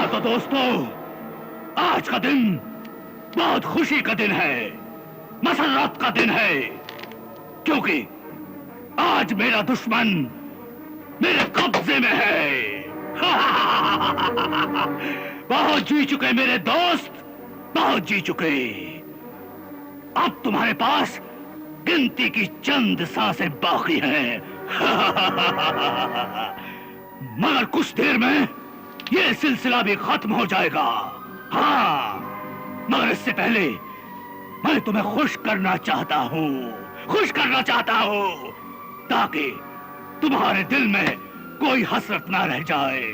तो दोस्तों, आज का दिन बहुत खुशी का दिन है, मसर्रत का दिन है, क्योंकि आज मेरा दुश्मन मेरे कब्जे में है। बहुत जी चुके मेरे दोस्त, बहुत जी चुके। अब तुम्हारे पास गिनती की चंद सांसें बाकी हैं। मगर कुछ देर में ये सिलसिला भी खत्म हो जाएगा। हाँ, मगर इससे पहले मैं तुम्हें खुश करना चाहता हूँ, खुश करना चाहता हूँ, ताकि तुम्हारे दिल में कोई हसरत ना रह जाए।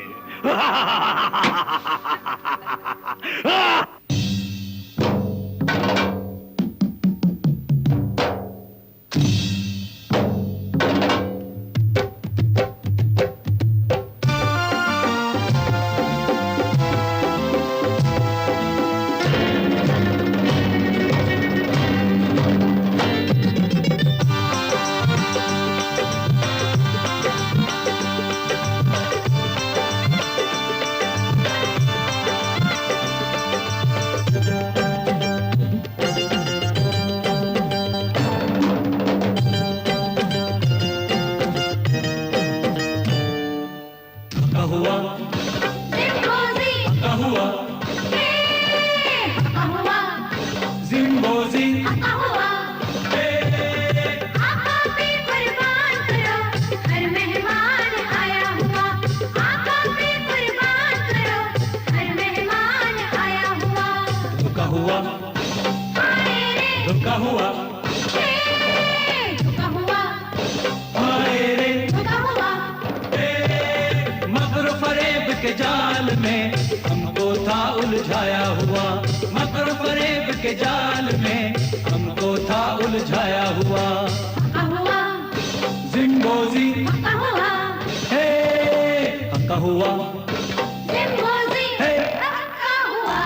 के जाल में हमको था उलझाया हुआ, मकर फरेब के जाल में हमको था उलझाया हुआ। जिम्बोजी हे हक्का हुआ, जिम्बोजी हे हक्का हुआ।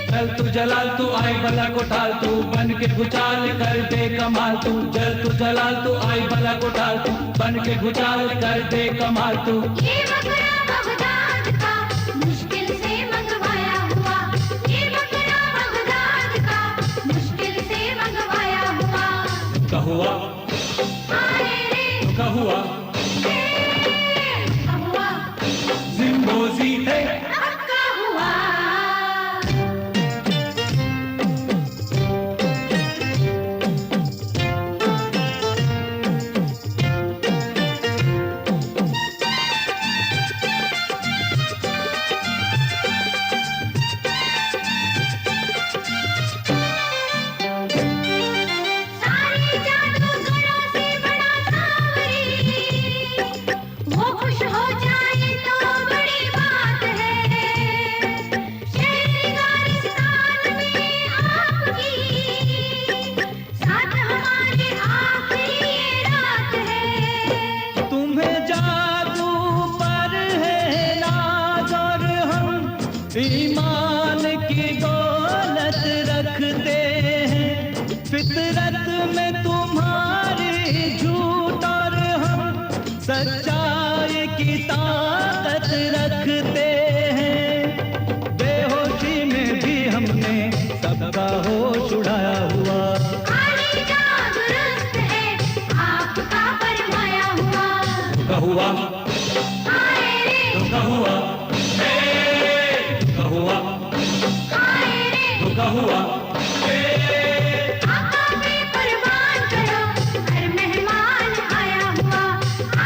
जल तू जलाल तू आई बला को टाल तू, बन के भुचाल कर दे कमाल तू। जल तू जलाल तू आई बला को टाल तू, बन के भुचाल कर दे कमाल तू। ये मकरा बगदाद का मुश्किल से मंगवाया हुआ, ये मकरा बगदाद का मुश्किल से मंगवाया हुआ। का हुआ आए रे का हुआ, का हुआ, जिम्बोजी है हक्का हुआ। सारे जादूगरों से बड़ा सांवरी, वो खुश हो जाए तो बड़ी बात है। शहरगारिस्तान में आपकी साथ हमारे आखिरी ये रात है। तुम्हें जादू पर है नाज और हम ईमान की दौलत रखते हैं। फितरत में तुम्हारी झूठ और हम सच्चाई की ताकत रखते हैं। बेहोशी में भी हमने सबका होश उड़ाया हुआ। खाली जा दुरुस्त है आपका फरमाया हुआ। का हुआ आए रे का हुआ, का हुआ आए रे, का हुआ, आका पे कुर्बान करो, हर मेहमान आया हुआ।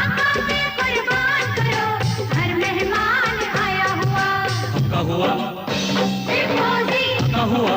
आका पे कुर्बान करो, हर मेहमान आया हुआ। का हुआ, जिम्बोजी का हुआ।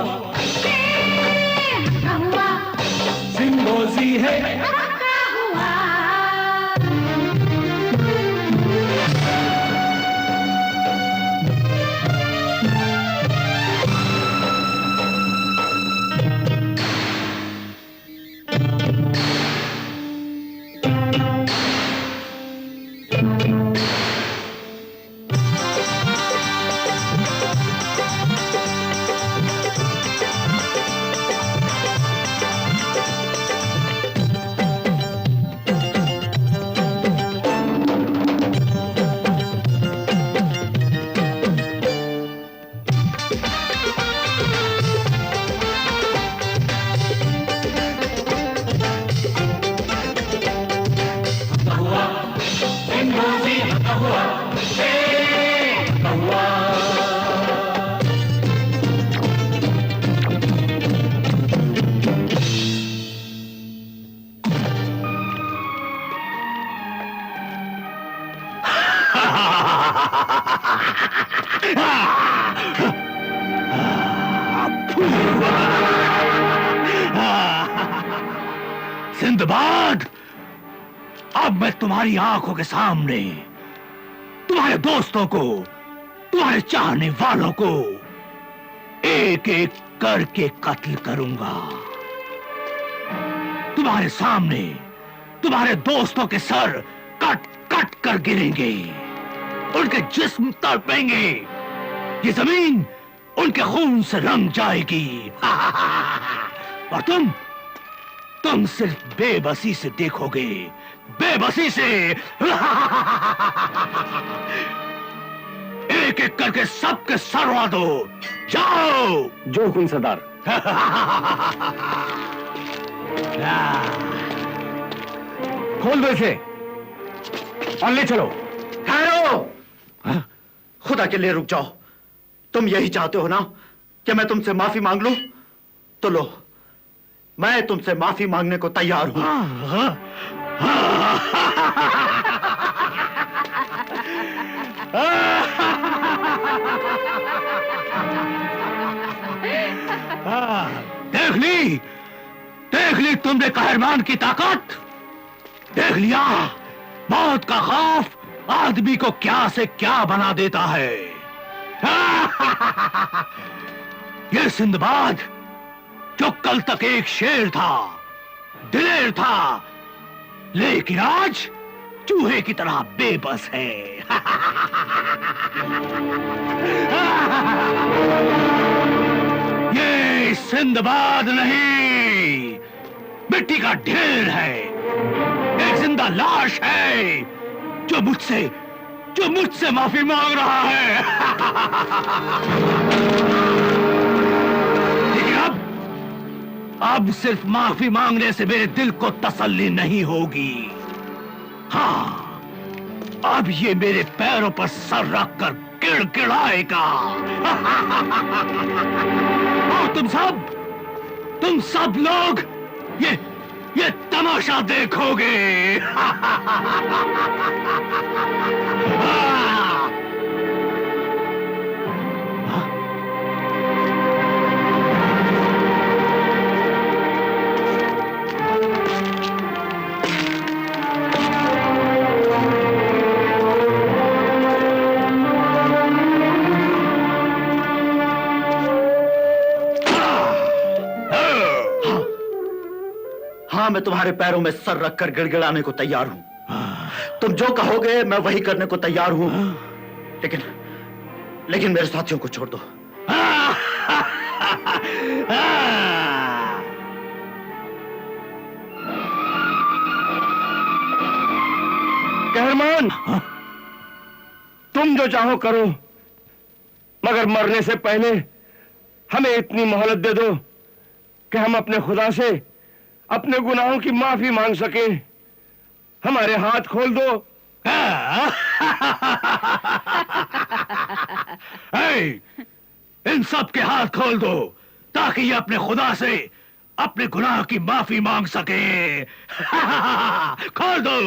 सिंदबाद, अब मैं तुम्हारी आंखों के सामने तुम्हारे दोस्तों को, तुम्हारे चाहने वालों को एक एक करके कत्ल करूंगा। तुम्हारे सामने तुम्हारे दोस्तों के सर कट कट कर गिरेंगे, उनके जिस्म तड़पेंगे, ये जमीन उनके खून से रंग जाएगी। और तुम सिर्फ बेबसी से देखोगे, बेबसी से। एक एक करके सबके सर उड़ा दो, जाओ। जो हुकुम सरदार। खोल दो इसे और ले चलो। ठहरो, खुदा के लिए रुक जाओ। तुम यही चाहते हो ना कि मैं तुमसे माफी मांग लूं? तो लो, मैं तुमसे माफी मांगने को तैयार हूं। देख ली तुमने कहरमान की ताकत। देख लिया मौत का खौफ आदमी को क्या से क्या बना देता है। ये सिंदबाद जो कल तक एक शेर था, दिलेर था, लेकिन आज चूहे की तरह बेबस है। ये सिंदबाद नहीं, मिट्टी का ढेर है, एक जिंदा लाश है जो मुझसे माफी मांग रहा है। लेकिन अब सिर्फ माफी मांगने से मेरे दिल को तसल्ली नहीं होगी। हाँ, अब ये मेरे पैरों पर सर रखकर गिड़गिड़ाएगा। और तुम सब लोग ये तमाशा देखोगे। हाँ, मैं तुम्हारे पैरों में सर रखकर गिड़गिड़ाने को तैयार हूं। तुम जो कहोगे मैं वही करने को तैयार हूं। लेकिन मेरे साथियों को छोड़ दो। कहरमान, तुम जो चाहो करो, मगर मरने से पहले हमें इतनी मोहलत दे दो कि हम अपने खुदा से अपने गुनाहों की माफी मांग सके। हमारे हाथ खोल दो। इन सब के हाथ खोल दो ताकि ये अपने खुदा से अपने गुनाह की माफी मांग सके। खोल दो।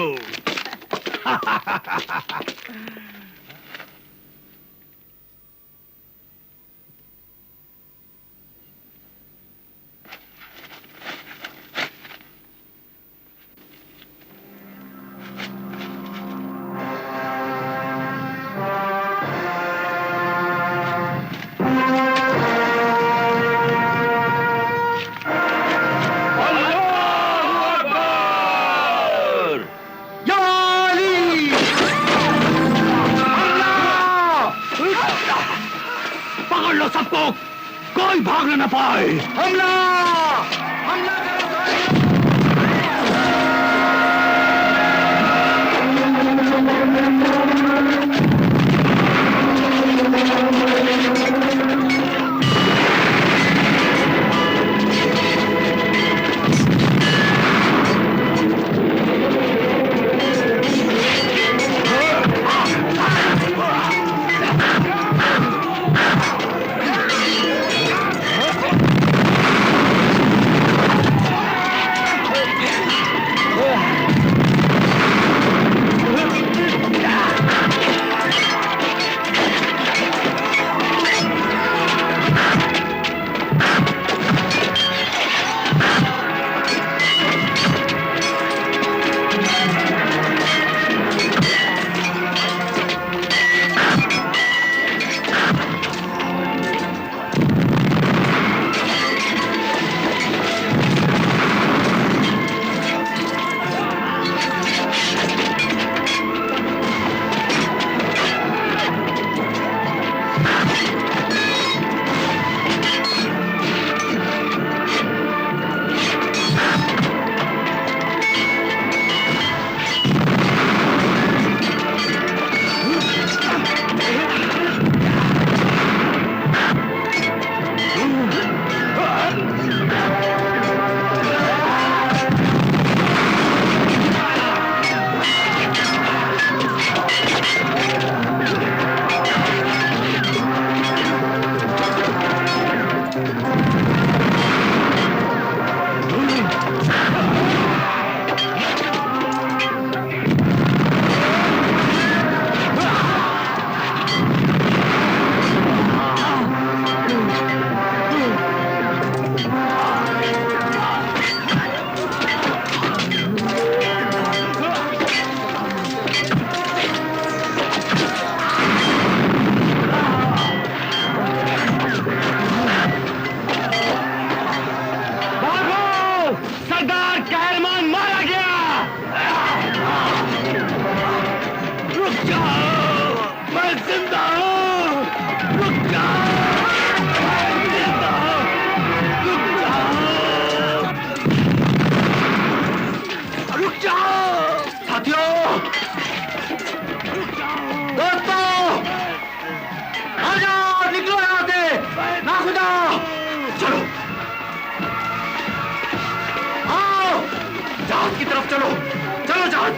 पकड़ लो सबको, कोई भाग न पाए। हमला! हमला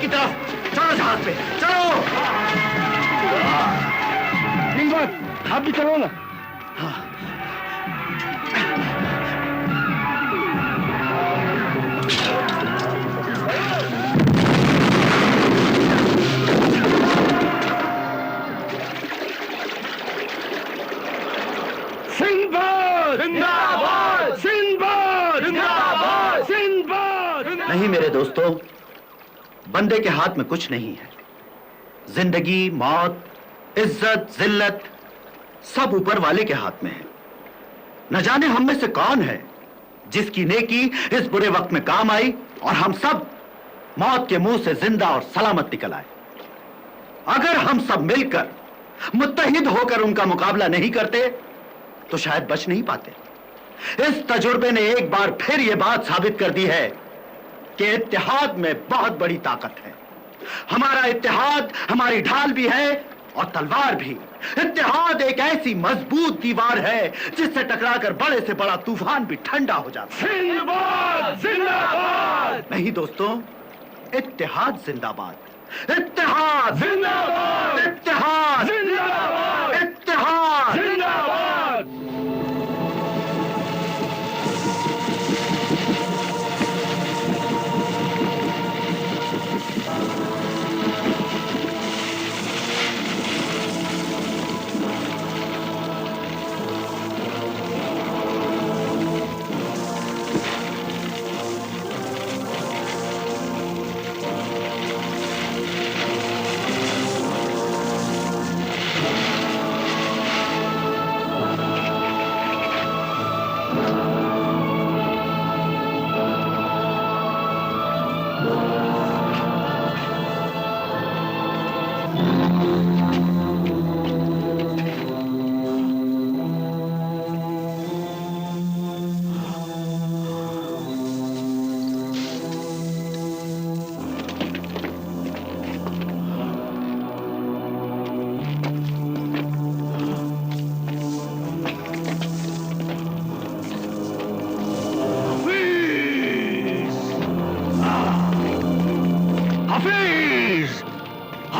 की तरफ। चलो जहाज पे, चलो। सिंदबाद, आप भी चलो ना। सिंदबाद जिंदाबाद, सिंदबाद जिंदाबाद, सिंदबाद। नहीं मेरे दोस्तों, बंदे के हाथ में कुछ नहीं है। जिंदगी, मौत, इज्जत, जिल्लत सब ऊपर वाले के हाथ में है। न जाने हम में से कौन है जिसकी नेकी इस बुरे वक्त में काम आई और हम सब मौत के मुंह से जिंदा और सलामत निकल आए। अगर हम सब मिलकर मुत्तहिद होकर उनका मुकाबला नहीं करते तो शायद बच नहीं पाते। इस तजुर्बे ने एक बार फिर यह बात साबित कर दी है कि इत्तेहाद में बहुत बड़ी ताकत है। हमारा इत्तेहाद हमारी ढाल भी है और तलवार भी। इत्तेहाद एक ऐसी मजबूत दीवार है जिससे टकराकर बड़े से बड़ा तूफान भी ठंडा हो जाता है। जिंदाबाद जिंदाबाद। नहीं दोस्तों, इत्तेहाद जिंदाबाद, इत्तेहाद जिंदाबाद, इत्तेहाद जिंदाबाद, इत्तेहाद। जिंदाबाद।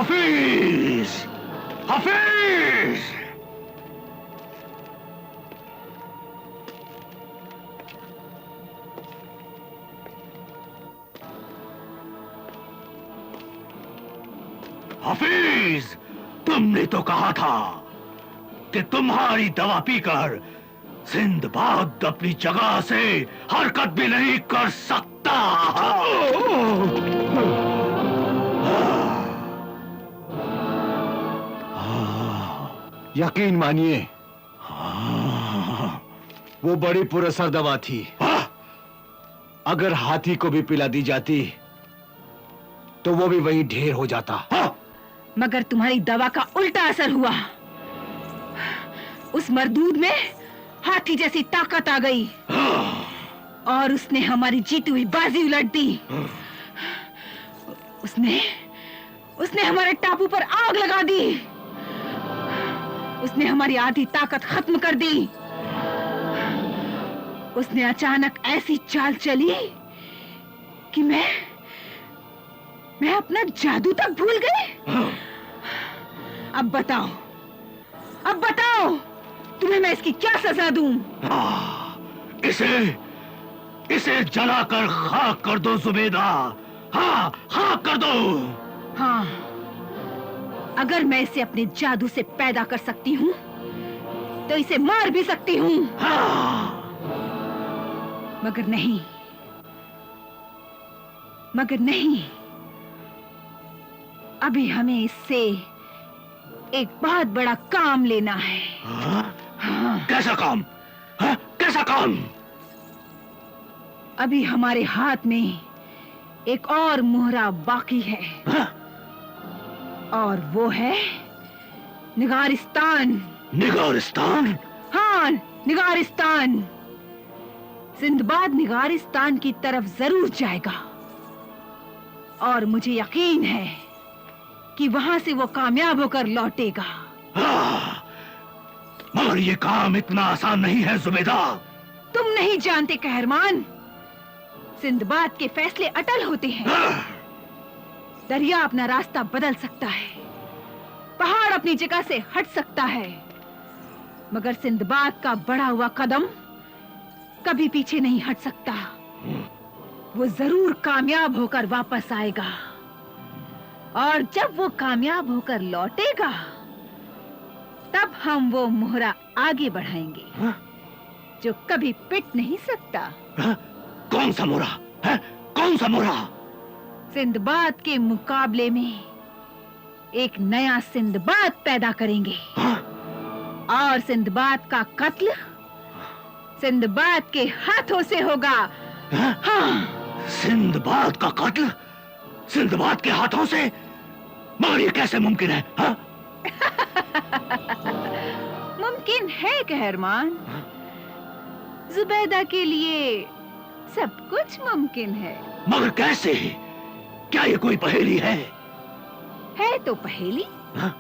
हफीज, हफीज। हफीज, तुमने तो कहा था कि तुम्हारी दवा पीकर सिंदबाद अपनी जगह से हरकत भी नहीं कर सकता। यकीन मानिए, वो बड़ी पुरअसर दवा थी। अगर हाथी को भी पिला दी जाती तो वो भी वहीं ढेर हो जाता। मगर तुम्हारी दवा का उल्टा असर हुआ। उस मरदूद में हाथी जैसी ताकत आ गई और उसने हमारी जीती हुई बाजी उलट दी। उसने हमारे टापू पर आग लगा दी। उसने हमारी आधी ताकत खत्म कर दी। उसने अचानक ऐसी चाल चली कि मैं अपना जादू तक भूल गई। अब बताओ तुम्हें मैं इसकी क्या सजा दूं? इसे जलाकर खाक कर दो जुबेदा। हाँ, खाक कर दो। हाँ, अगर मैं इसे अपने जादू से पैदा कर सकती हूँ तो इसे मार भी सकती हूँ। हाँ। मगर नहीं, अभी हमें इससे एक बहुत बड़ा काम लेना है। हाँ? कैसा काम? हाँ? कैसा काम? अभी हमारे हाथ में एक और मोहरा बाकी है। हाँ? और वो है निगारिस्तान। निगारिस्तान? हाँ, निगारिस्तान। सिंदबाद निगारिस्तान की तरफ जरूर जाएगा और मुझे यकीन है कि वहां से वो कामयाब होकर लौटेगा। हाँ, मगर ये काम इतना आसान नहीं है जुबेदा। तुम नहीं जानते कहरमान, सिंदबाद के फैसले अटल होते हैं। हाँ। दरिया अपना रास्ता बदल सकता है, पहाड़ अपनी जगह से हट सकता है, मगर सिंदबाद का बढ़ा हुआ कदम कभी पीछे नहीं हट सकता। वो जरूर कामयाब होकर वापस आएगा, और जब वो कामयाब होकर लौटेगा तब हम वो मोहरा आगे बढ़ाएंगे जो कभी पिट नहीं सकता। कौन सा मोहरा है? कौन सा मोहरा? सिंदबाद के मुकाबले में एक नया सिंदबाद पैदा करेंगे, और सिंदबाद का कत्ल सिंदबाद के हाथों से होगा। हाँ। सिंदबाद का कत्ल सिंदबाद के हाथों से? मगर ये कैसे मुमकिन है? हाँ? मुमकिन है कहरमान, जुबैदा के लिए सब कुछ मुमकिन है। मगर कैसे? क्या ये कोई पहेली है? है तो पहेली, हाँ?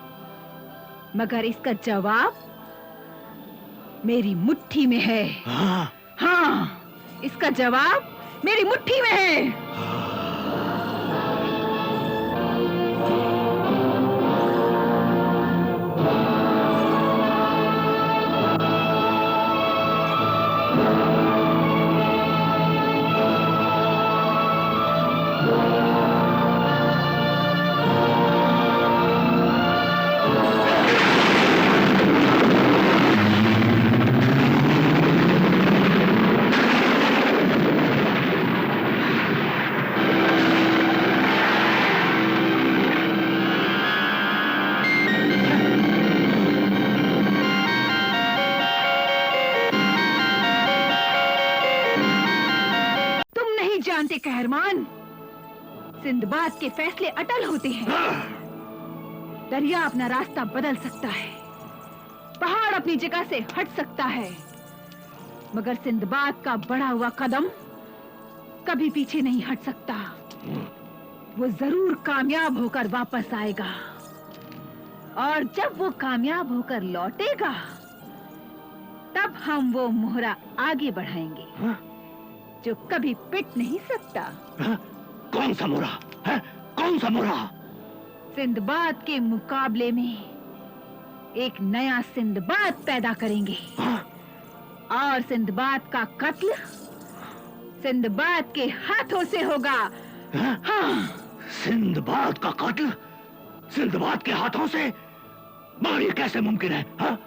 मगर इसका जवाब मेरी मुट्ठी में है। हाँ? हाँ, इसका जवाब मेरी मुट्ठी में है। जानते कहरमान, सिंदबाद के फैसले अटल होते हैं। दरिया अपना रास्ता बदल सकता है, पहाड़ अपनी जगह से हट सकता है, मगर सिंदबाद का बढ़ा हुआ कदम कभी पीछे नहीं हट सकता। वो जरूर कामयाब होकर वापस आएगा, और जब वो कामयाब होकर लौटेगा तब हम वो मोहरा आगे बढ़ाएंगे जो कभी पिट नहीं सकता। कौन सा मोहरा है? कौन सा मोहरा? सिंदबाद के मुकाबले में एक नया सिंदबाद पैदा करेंगे, और सिंदबाद का कत्ल सिंदबाद के हाथों से होगा। हाँ। सिंदबाद का कत्ल सिंदबाद के हाथों से? मगर ये कैसे मुमकिन है? हाँ?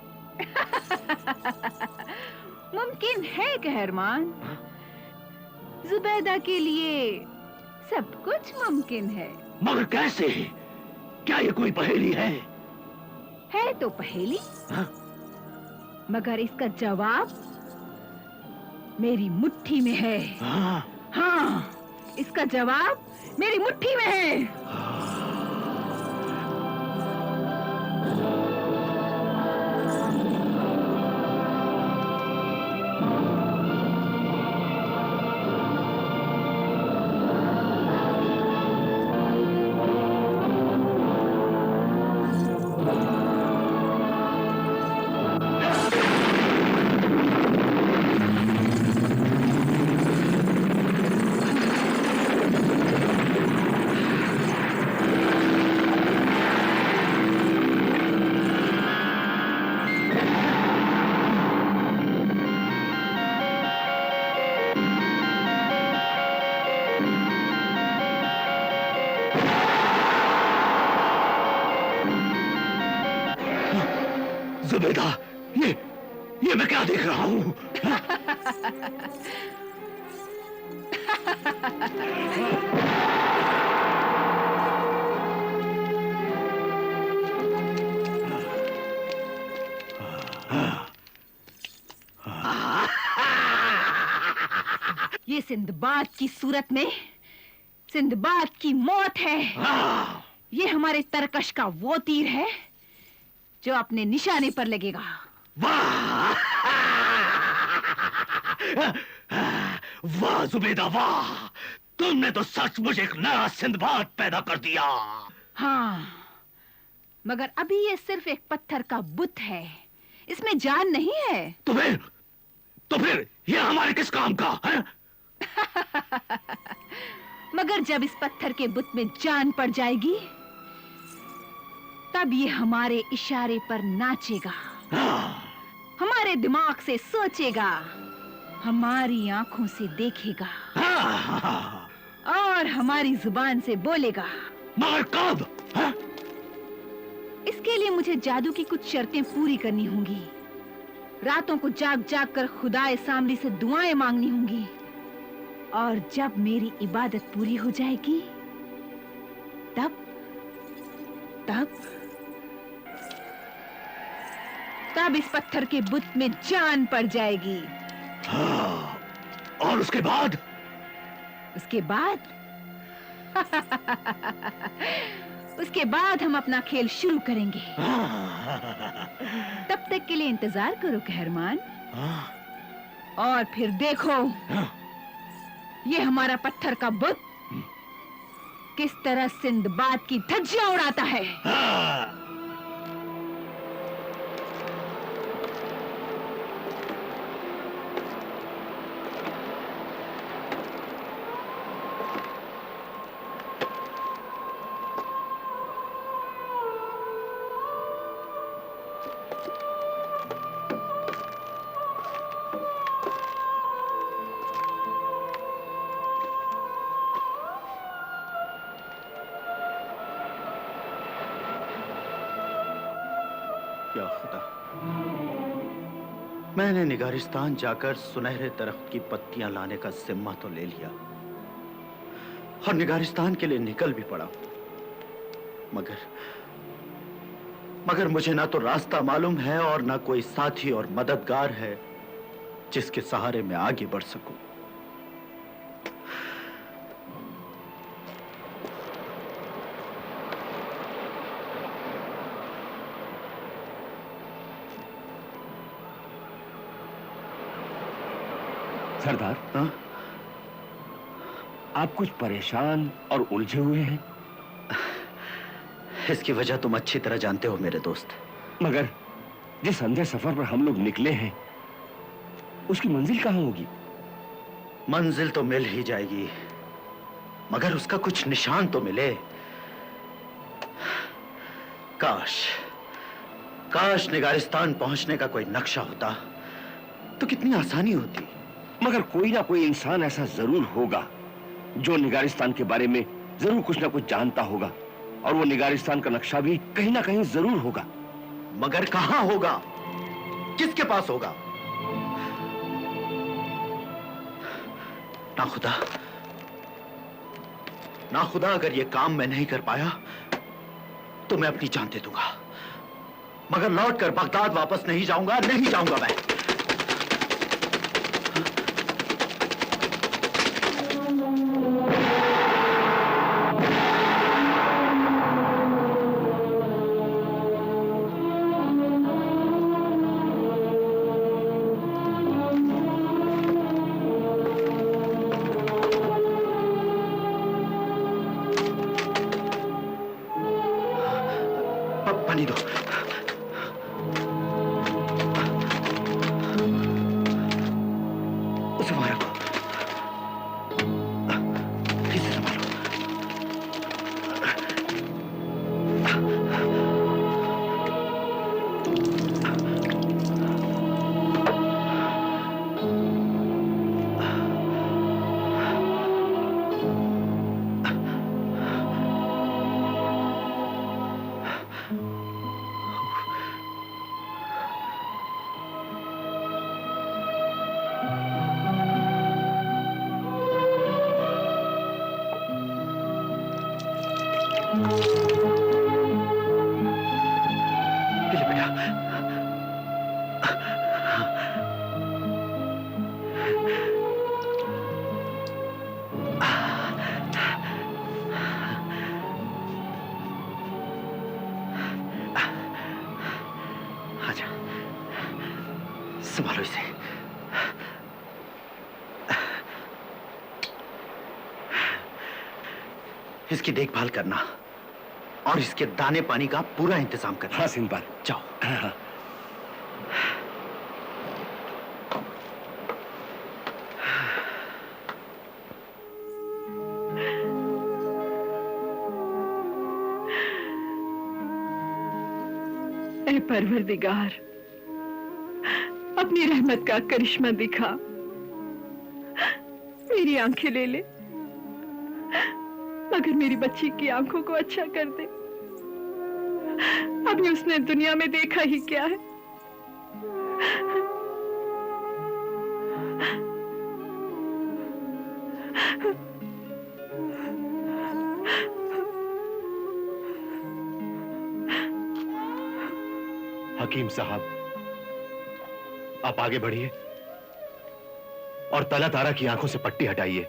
मुमकिन है कहरमान, जुबैदा के लिए सब कुछ मुमकिन है। मगर कैसे? क्या ये कोई पहेली है? है तो पहेली, हाँ? मगर इसका जवाब मेरी मुट्ठी में है। हाँ? हाँ, इसका जवाब मेरी मुट्ठी में है। जुबैदा, ये मैं क्या देख रहा हूँ? ये सिंदबाद की सूरत में सिंदबाद की मौत है। ये हमारे तरकश का वो तीर है जो अपने निशाने पर लगेगा। वाह! वाह जुबैदा वाह! तुमने तो सचमुच एक नया सिंदबाद पैदा कर दिया। हाँ, मगर अभी ये सिर्फ एक पत्थर का बुत है, इसमें जान नहीं है। तो फिर ये हमारे किस काम का है? मगर जब इस पत्थर के बुत में जान पड़ जाएगी, तब ये हमारे इशारे पर नाचेगा, हमारे दिमाग से सोचेगा, हमारी आंखों से देखेगा और हमारी जुबान से बोलेगा। मगर कब? इसके लिए मुझे जादू की कुछ शर्तें पूरी करनी होंगी। रातों को जाग जाग कर खुदाए सामरी से दुआएं मांगनी होंगी, और जब मेरी इबादत पूरी हो जाएगी, तब तब तब इस पत्थर के बुत में जान पड़ जाएगी। और उसके बाद? उसके बाद उसके बाद हम अपना खेल शुरू करेंगे। तब तक के लिए इंतजार करो कहरमान, और फिर देखो ये हमारा पत्थर का बुत किस तरह सिंदबाद की धज्जियां उड़ाता है। या खुदा, मैंने निगारिस्तान जाकर सुनहरे दरख्त की पत्तियां लाने का जिम्मा तो ले लिया और निगारिस्तान के लिए निकल भी पड़ा, मगर मुझे ना तो रास्ता मालूम है और ना कोई साथी और मददगार है जिसके सहारे मैं आगे बढ़ सकूं। सरदार, हाँ? आप कुछ परेशान और उलझे हुए हैं। इसकी वजह तुम अच्छी तरह जानते हो मेरे दोस्त। मगर जिस अंधे सफर पर हम लोग निकले हैं, उसकी मंजिल कहाँ होगी? मंजिल तो मिल ही जाएगी, मगर उसका कुछ निशान तो मिले। काश निगारिस्तान पहुंचने का कोई नक्शा होता तो कितनी आसानी होती। मगर कोई ना कोई इंसान ऐसा जरूर होगा जो निगारिस्तान के बारे में जरूर कुछ ना कुछ जानता होगा, और वो निगारिस्तान का नक्शा भी कहीं ना कहीं जरूर होगा। मगर कहां होगा? किसके पास होगा? ना खुदा, अगर ये काम मैं नहीं कर पाया तो मैं अपनी जान दे दूंगा, मगर लौटकर बगदाद वापस नहीं जाऊंगा मैं। पानी दो। उसे वहां रखो, इसे संभालो। ले बेटा। आजा, संभालो इसे। इसकी देखभाल करना और इसके दाने पानी का पूरा इंतजाम करना। हाँ सिंदबाद, जाओ। हाँ। परवरदिगार, अपनी रहमत का करिश्मा दिखा, मेरी आंखें ले ले, मगर मेरी बच्ची की आंखों को अच्छा कर दे। अभी उसने दुनिया में देखा ही क्या है। हकीम साहब, आप आगे बढ़िए और तला तारा की आंखों से पट्टी हटाइए।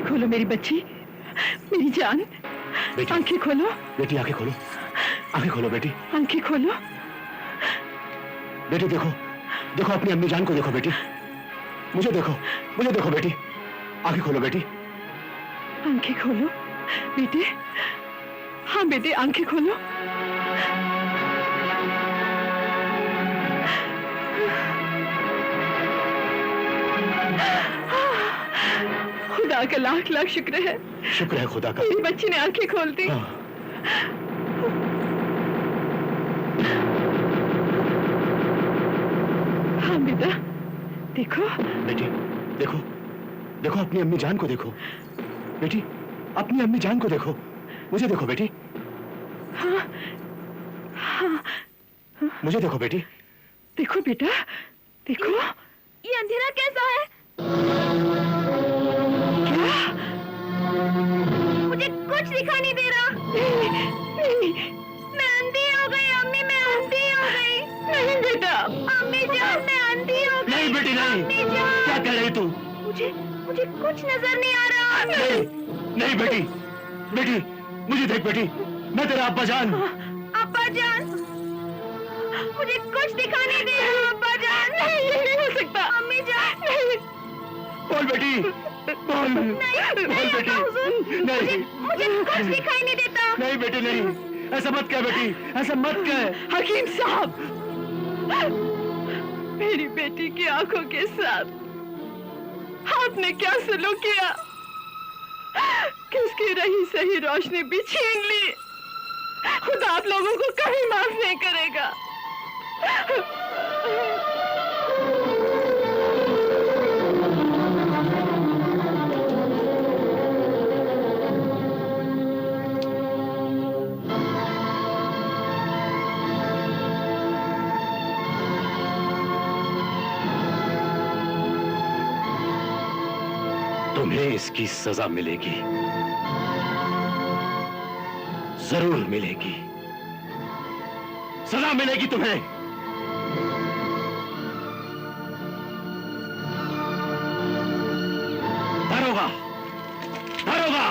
खोलो मेरी बच्ची, मेरी जान, आंखें खोलो बेटी, आंखें खोलो, आंखें खोलो बेटी, आंखें खोलो। बेटी देखो, देखो अपनी अम्मी जान को देखो बेटी, मुझे देखो, मुझे देखो बेटी, आंखें खोलो बेटी, आंखें खोलो बेटे, हाँ बेटे आंखें खोलो। खुदा का लाख लाख शुक्र है, शुक्र है खुदा का, मेरी बच्ची ने आंखें खोल दी। हाँ बेटा देखो, बेटी देखो, देखो अपनी अम्मी जान को देखो बेटी, अपनी अम्मी जान को देखो, मुझे देखो बेटी, हाँ हाँ मुझे देखो बेटी, देखो बेटा देखो। ये अंधेरा कैसा है? क्या? मुझे कुछ दिखाई नहीं दे रहा। नहीं, मैं अंधी हो गई अम्मी, मैं अंधी हो गई। नहीं बेटा, अम्मी जान मैं अंधी हो गई। नहीं बेटी नहीं, अम्मी जान, क्या कह रही तू? मुझे मुझे कुछ नजर नहीं आ रहा। नहीं, नहीं बेटी, बेटी मुझे देख बेटी, मैं तेरा अब्बा जान। अब्बा जान, मुझे कुछ दिखाई नहीं दे रहा। अब्बा जान, नहीं ये नहीं हो सकता। अम्मी जान, नहीं, बोल बेटी, बोल, बोल बेटी, नहीं, मुझे कुछ दिखाई नहीं देता। नहीं बेटी नहीं, ऐसा मत कह बेटी, ऐसा मत कह। हकीम साहब, मेरी बेटी की आंखों के साथ आपने क्या सलूक किया कि उसकी रही सही रोशनी भी छीन ली। खुदा आप लोगों को कभी माफ नहीं करेगा। तुम्हें इसकी सजा मिलेगी, जरूर मिलेगी, सजा मिलेगी तुम्हें। दारोगा, दारोगा,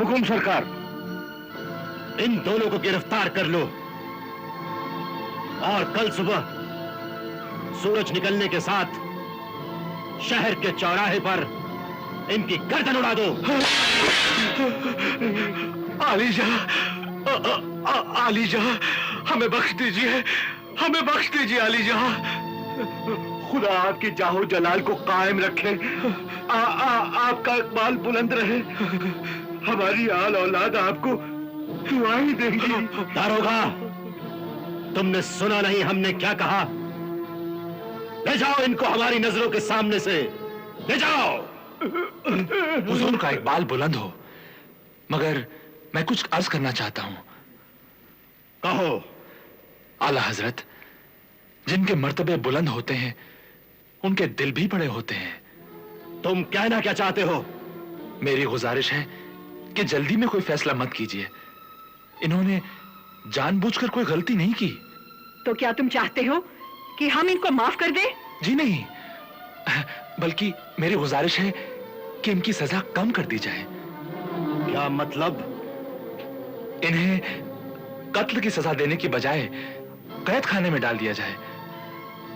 हुकुम सरकार। इन दोनों को गिरफ्तार कर लो और कल सुबह सूरज निकलने के साथ शहर के चौराहे पर इनकी गर्दन उड़ा दो। आलीजा, आलीजा, हमें बख्श दीजिए, हमें बख्श दीजिए आलीजा। खुदा आपकी जाहो जलाल को कायम रखे। आपका इकबाल बुलंद रहे। हमारी आल औलाद आपको दुआएं देंगी। दारोगा, तुमने सुना नहीं हमने क्या कहा? ले जाओ इनको हमारी नजरों के सामने से, ले जाओ। हुजूर का इकबाल बुलंद हो, मगर मैं कुछ अर्ज करना चाहता हूं। कहो। आला हजरत, जिनके मर्तबे बुलंद होते हैं उनके दिल भी बड़े होते हैं। तुम कहना क्या चाहते हो? मेरी गुजारिश है कि जल्दी में कोई फैसला मत कीजिए। इन्होंने जानबूझकर कोई गलती नहीं की। तो क्या तुम चाहते हो कि हम इनको माफ कर दें? जी नहीं, बल्कि मेरी गुजारिश है कि इनकी सजा कम कर दी जाए। क्या मतलब? इन्हें कत्ल की सजा देने की बजाय कैद खाने में डाल दिया जाए।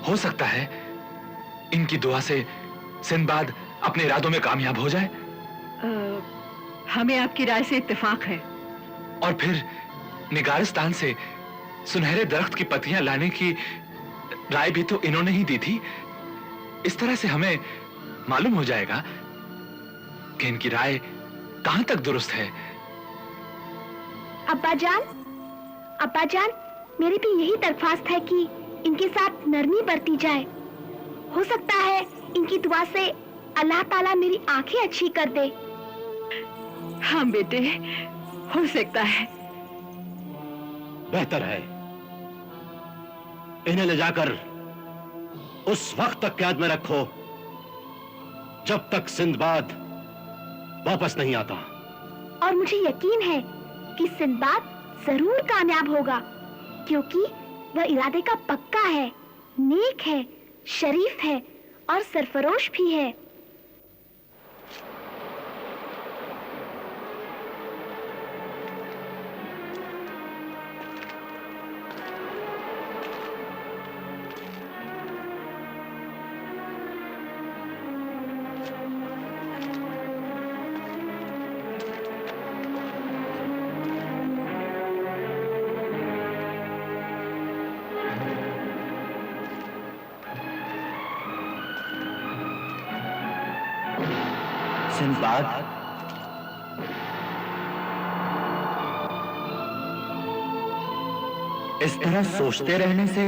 हो सकता है इनकी दुआ से सिंदबाद अपने इरादों में कामयाब हो जाए। हमें आपकी राय से इत्तेफाक है। और फिर निगारिस्तान से सुनहरे दरख्त की पत्तियां लाने की राय भी तो इन्होंने ही दी थी। इस तरह से हमें मालूम हो जाएगा कि इनकी राय कहां तक दुरुस्त है। अब्बा जान, मेरी भी यही दरख्वास्त है कि इनके साथ नरमी बरती जाए। हो सकता है इनकी दुआ से अल्लाह ताला मेरी आंखें अच्छी कर दे। हाँ बेटे, हो सकता है। बेहतर है इन्हें ले जाकर उस वक्त तक कैद में रखो जब तक सिंदबाद वापस नहीं आता। और मुझे यकीन है कि सिंदबाद जरूर कामयाब होगा, क्योंकि वह इरादे का पक्का है, नेक है, शरीफ है और सरफरोश भी है। सिंदबाद, इस तरह सोचते रहने से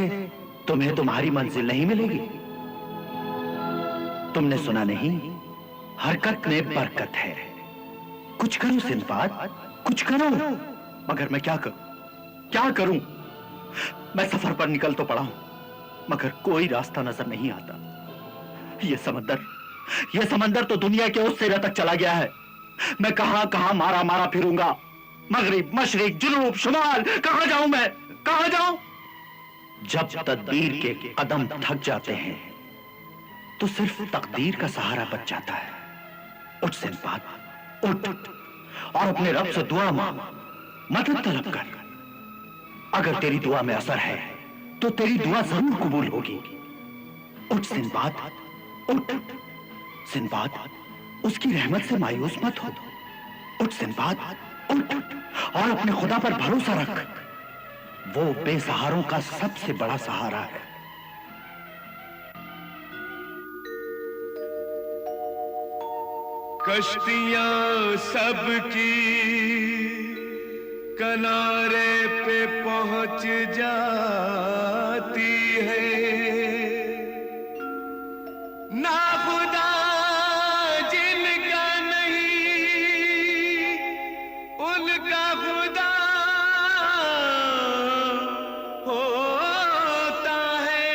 तुम्हें तुम्हारी मंजिल नहीं मिलेगी। तुमने सुना नहीं, हरकत में बरकत है। कुछ करो सिंदबाद, कुछ करो। मगर मैं क्या करूं? मैं सफर पर निकल तो पड़ा हूं, मगर कोई रास्ता नजर नहीं आता। ये समंदर तो दुनिया के उस सिरे तक चला गया है। मैं कहां मारा फिरूंगा। मगरिब, मशरिक, जुनूब, शुमाल, कहां जाऊं मैं? कहां जाऊं? जब तदबीर के कदम थक जाते हैं तो सिर्फ तकदीर का सहारा बच जाता है। उठ सिंदबाद, उठ और अपने रब से दुआ मांग, मदद तलब कर। अगर तेरी दुआ में असर है तो तेरी दुआ जरूर कबूल होगी। उठ सिंदबाद, उठ। सिंदबाद, उसकी रहमत से मायूस मत हो। उठ सिंदबाद, उठ और अपने खुदा पर भरोसा रख। वो बेसहारों का सबसे बड़ा सहारा है। कश्तियां सबकी किनारे पे पहुंच जाती है, ना खुदा जिनका नहीं उनका खुदा होता है।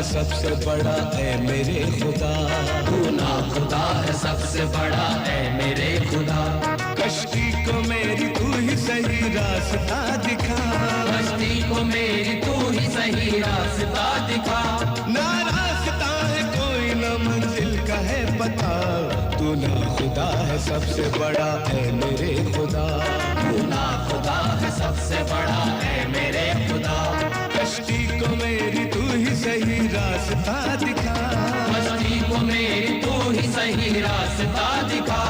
है सबसे बड़ा ऐ मेरे खुदा, तू ना खुदा है सबसे बड़ा ऐ मेरे खुदा। कश्ती को मेरी तू ही सही रास्ता दिखा, कश्ती को मेरी तू ही सही रास्ता दिखा। ना रास्ता है कोई ना मंजिल का है पता, तू ना खुदा है सबसे बड़ा ऐ मेरे खुदा, तू ना खुदा है सबसे बड़ा ऐ मेरे खुदा। कश्ती को मेरी तू ही सही रास्ता दिखा, कश्ती को मेरी तू ही सही रास्ता दिखा।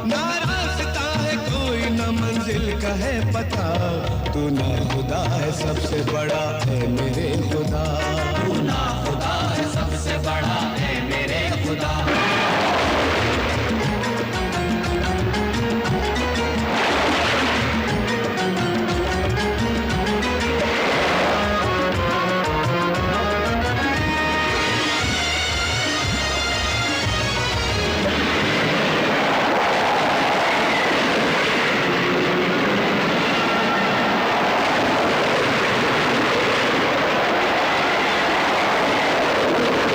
ना रास्ता है कोई ना मंजिल का है पता, तू ना खुदा है सबसे बड़ा ऐ मेरे खुदा, तू ना खुदा है सबसे बड़ा